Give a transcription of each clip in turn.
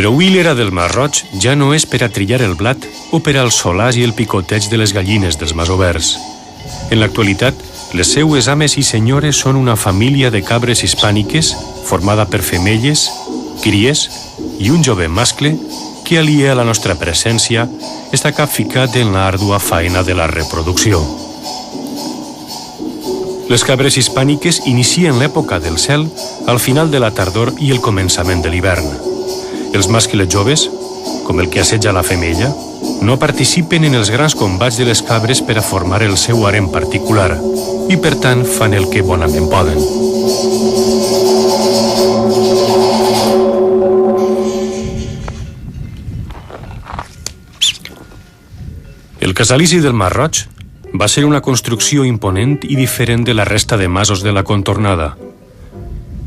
Però avui l'era del Mar Roig ja no és per a trillar el blat o per al solàs i el picoteig de les gallines dels masoverts. En l'actualitat, les seues ames i senyores són una família de cabres hispàniques formada per femelles, cries i un jove mascle que, aliè a la nostra presència, està capficat en l'àrdua faena de la reproducció. Les cabres hispàniques inicien l'època del cel al final de la tardor i el començament de l'hivern. Els mascles joves, com el que assetja la femella, no participen en els grans combats de les cabres per a formar el seu harem particular i, per tant, fan el que bonament poden. El casalici del Mar Roig va ser una construcció imponent i diferent de la resta de masos de la contornada.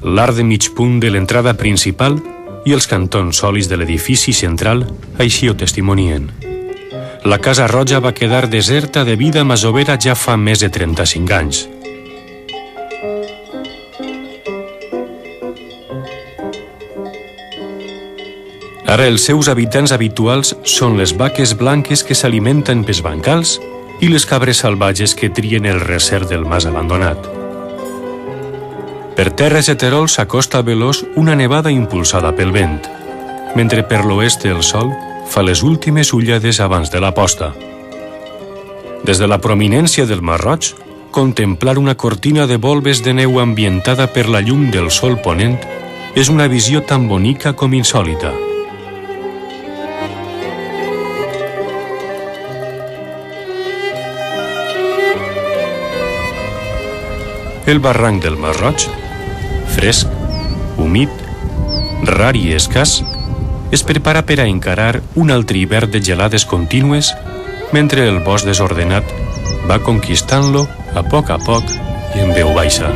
L'arc de mig punt de l'entrada principal i els cantons solis de l'edifici central així ho testimonien. La Casa Roja va quedar deserta de vida masovera ja fa més de 35 anys. Ara els seus habitants habituals són les vaques blanques que s'alimenten pels bancals i les cabres salvatges que trien el recer del mas abandonat. Per terres de Terol s'acosta veloç una nevada impulsada pel vent, mentre per l'oest el sol fa les últimes ullades abans de la posta. Des de la prominència del Mar Roig, contemplar una cortina de volves de neu ambientada per la llum del sol ponent és una visió tan bonica com insòlita. El barranc del Mar Roig, fresc, humit, rar i escàs, es prepara per a encarar un altre hivern de gelades contínues, mentre el bosc desordenat va conquistant-lo a poc i en veu baixa.